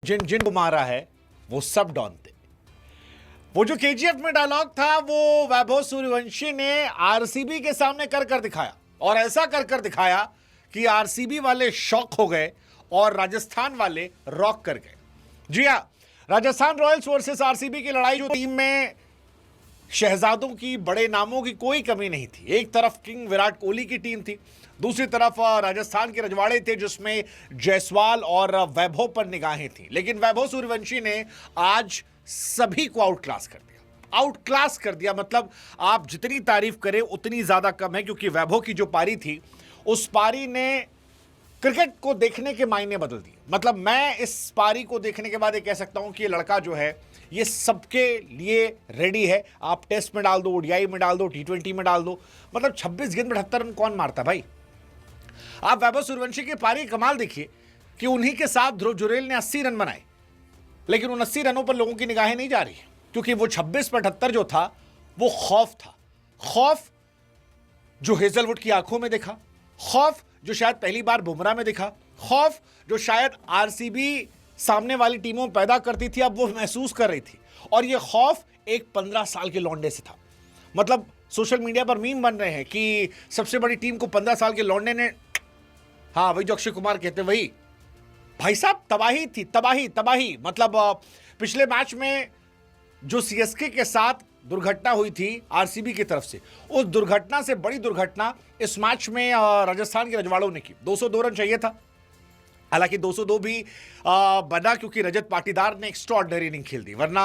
जिन जिन को मारा है वो सब डॉन थे। वो जो केजीएफ में डायलॉग था वो वैभव सूर्यवंशी ने आरसीबी के सामने कर कर दिखाया, और ऐसा कर कर दिखाया कि आरसीबी वाले शॉक हो गए और राजस्थान वाले रॉक कर गए। जी हां, राजस्थान रॉयल्स वर्सेस आरसीबी की लड़ाई जो टीम में शहजादों की, बड़े नामों की कोई कमी नहीं थी। एक तरफ किंग विराट कोहली की टीम थी, दूसरी तरफ राजस्थान के रजवाड़े थे जिसमें जायसवाल और वैभव पर निगाहें थी। लेकिन वैभव सूर्यवंशी ने आज सभी को आउट क्लास कर दिया, आउट क्लास कर दिया। मतलब आप जितनी तारीफ करें उतनी ज्यादा कम है, क्योंकि वैभव की जो पारी थी उस पारी ने क्रिकेट को देखने के मायने बदल दिए। मतलब मैं इस पारी को देखने के बाद ये कह सकता हूं कि ये लड़का जो है ये सबके लिए रेडी है। आप टेस्ट में डाल दो, ओडीआई में डाल दो, टी20 में डाल दो, मतलब 26 गेंद में 78 रन कौन मारता भाई। आप वैभव सूर्यवंशी की पारी कमाल देखिए कि उन्हीं के साथ ध्रुव जुरेल ने 80 रन बनाए, लेकिन उन 80 रनों पर लोगों की निगाहें नहीं जा रही, क्योंकि वो 26 पर 78 जो था वो खौफ था। खौफ जो हेजलवुड की आंखों में दिखा, खौफ जो शायद पहली बार बुमराह में दिखा, खौफ जो शायद आरसीबी सामने वाली टीमों पैदा करती थी, अब वो महसूस कर रही थी। और ये खौफ एक 15 साल के लौंडे से था। मतलब सोशल मीडिया पर मीम बन रहे हैं कि सबसे बड़ी टीम को 15 साल के लौंडे ने, हाँ वही जो अक्षय कुमार कहते वही। भाई साहब तबाही थी, तबाही तबाही। मतलब पिछले मैच में जो सीएसके के साथ दुर्घटना हुई थी आरसीबी की तरफ से, उस दुर्घटना से बड़ी दुर्घटना इस मैच में राजस्थान के रजवाड़ों ने की। 202 रन चाहिए था, हालांकि 202 भी बना क्योंकि रजत पाटीदार ने एक्स्ट्राऑर्डिनरी इनिंग खेल दी, वरना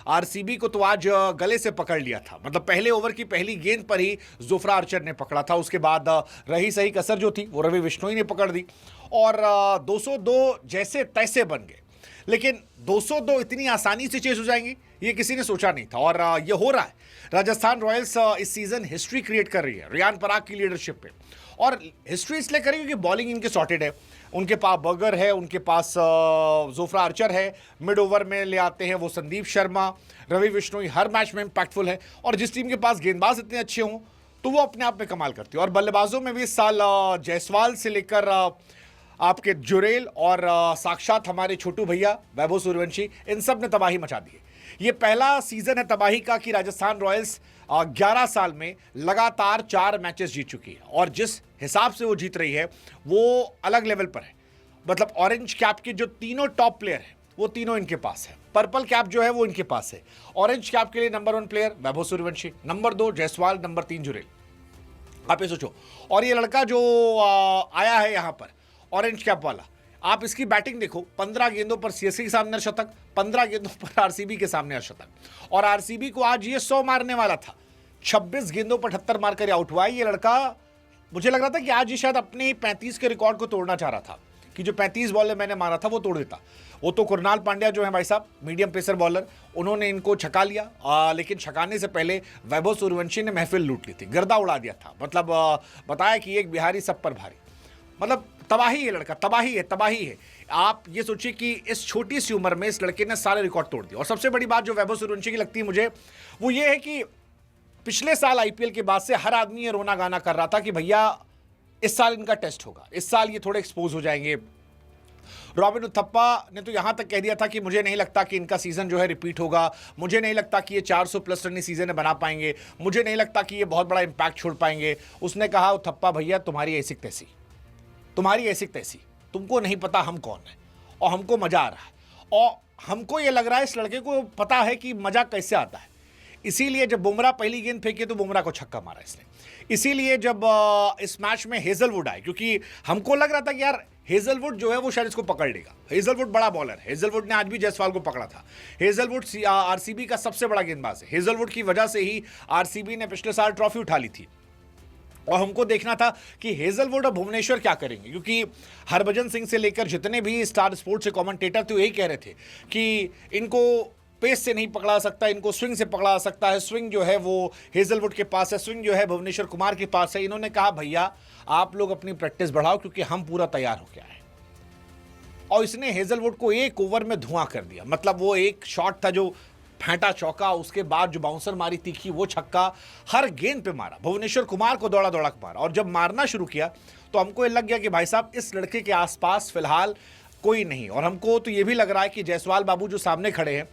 आरसीबी को तो आज गले से पकड़ लिया था। मतलब पहले ओवर की पहली गेंद पर ही जोफ्रा आर्चर ने पकड़ा था, उसके बाद रही सही कसर जो थी वो रवि बिश्नोई ने पकड़ दी और 202 जैसे तैसे बन गए। लेकिन 202 इतनी आसानी से चेस हो जाएंगी ये किसी ने सोचा नहीं था, और ये हो रहा है। राजस्थान रॉयल्स इस सीजन हिस्ट्री क्रिएट कर रही है रियान पराग की लीडरशिप पे, और हिस्ट्री इसलिए करेगी क्योंकि बॉलिंग इनके सॉर्टेड है। उनके पास बर्गर है, उनके पास जोफ्रा आर्चर है, मिड ओवर में ले आते हैं वो संदीप शर्मा, रवि बिश्नोई हर मैच में इंपैक्टफुल है। और जिस टीम के पास गेंदबाज इतने अच्छे हों तो वो अपने आप में कमाल करती है। और बल्लेबाजों में भी इस साल जायसवाल से लेकर आपके जुरेल और साक्षात हमारे छोटू भैया वैभव सूर्यवंशी, इन सब ने तबाही मचा दी है। ये पहला सीजन है तबाही का कि राजस्थान रॉयल्स 11 साल में लगातार 4 मैचेस जीत चुकी है, और जिस हिसाब से वो जीत रही है वो अलग लेवल पर है। मतलब ऑरेंज कैप के जो तीनों टॉप प्लेयर हैं वो तीनों इनके पास है, पर्पल कैप जो है वो इनके पास है। ऑरेंज कैप के लिए number 1 player Vaibhav Suryavanshi, number 2 Jaiswal, number 3 Jurel. आप ये सोचो, और ये लड़का जो आया है यहां पर ऑरेंज कैप वाला, आप इसकी बैटिंग देखो, 15 गेंदों पर सीएसके के सामने अर्धशतक, 15 गेंदों पर आरसीबी के सामने अर्धशतक। और आरसीबी को आज ये 100 मारने वाला था, 26 गेंदों पर 78 मारकर आउट हुआ। ये लड़का, मुझे लग रहा था कि आज ये शायद अपने 35 के रिकॉर्ड को तोड़ना चाह रहा था, कि जो 35 बॉल मैंने मारा था वो तोड़ देता। वो तो कुरनाल पांड्या जो है भाई साहब, मीडियम पेसर बॉलर, उन्होंने इनको छका लिया, लेकिन छकाने से पहले वैभव सूर्यवंशी ने महफिल लूट ली थी, गर्दा उड़ा दिया था। मतलब बताया कि एक बिहारी सब पर भारी। मतलब तबाही है लड़का, तबाही है, तबाही है। आप ये सोचिए कि इस छोटी सी उम्र में इस लड़के ने सारे रिकॉर्ड तोड़ दिए। और सबसे बड़ी बात जो वैभव सूर्यवंशी की लगती है मुझे वो ये है कि पिछले साल आईपीएल के बाद से हर आदमी ये रोना गाना कर रहा था कि भैया इस साल इनका टेस्ट होगा, इस साल ये थोड़े एक्सपोज हो जाएंगे। रॉबिन उथप्पा ने तो यहां तक कह दिया था कि मुझे नहीं लगता कि इनका सीजन जो है रिपीट होगा, मुझे नहीं लगता कि ये 400 प्लस रन सीजन में बना पाएंगे, मुझे नहीं लगता कि ये बहुत बड़ा इंपैक्ट छोड़ पाएंगे। उसने कहा उथप्पा भैया तुम्हारी ऐसी तैसी, तुम्हारी ऐसी तैसी, तुमको नहीं पता हम कौन है, और हमको मजा आ रहा है, और हमको ये लग रहा है इस लड़के को पता है कि मजा कैसे आता है। इसीलिए जब बुमराह पहली गेंद फेंके तो बुमराह को छक्का मारा इसने। इसीलिए जब इस मैच में हेजलवुड आए, क्योंकि हमको लग रहा था कि यार हेजलवुड जो है वो शायद इसको पकड़ लेगा। हेजलवुड बड़ा बॉलर है, हेजलवुड ने आज भी जायसवाल को पकड़ा था। हेजलवुड आरसीबी का सबसे बड़ा गेंदबाज है, हेजलवुड की वजह से ही आरसीबी ने पिछले साल ट्रॉफी उठा ली थी। और हमको देखना था कि हेजलवुड और भुवनेश्वर क्या करेंगे, क्योंकि हरभजन सिंह से लेकर जितने भी स्टार स्पोर्ट्स के कमेंटेटर थे यही कह रहे थे कि इनको पेस से नहीं पकड़ा सकता, इनको स्विंग से पकड़ा सकता है। स्विंग जो है वो हेजलवुड के पास है, स्विंग जो है भुवनेश्वर कुमार के पास है। इन्होंने कहा भैया आप लोग अपनी प्रैक्टिस बढ़ाओ क्योंकि हम पूरा तैयार हो गया है। और इसने हेजलवुड को एक ओवर में धुआं कर दिया। मतलब वो एक शॉट था जो फेंटा चौका, उसके बाद जो बाउंसर मारी तीखी वो छक्का, हर गेंद पे मारा, भुवनेश्वर कुमार को दौड़ा दौड़ा के मारा। और जब मारना शुरू किया तो हमको ये लग गया कि भाई साहब इस लड़के के आसपास फिलहाल कोई नहीं। और हमको तो ये भी लग रहा है कि जायसवाल बाबू जो सामने खड़े हैं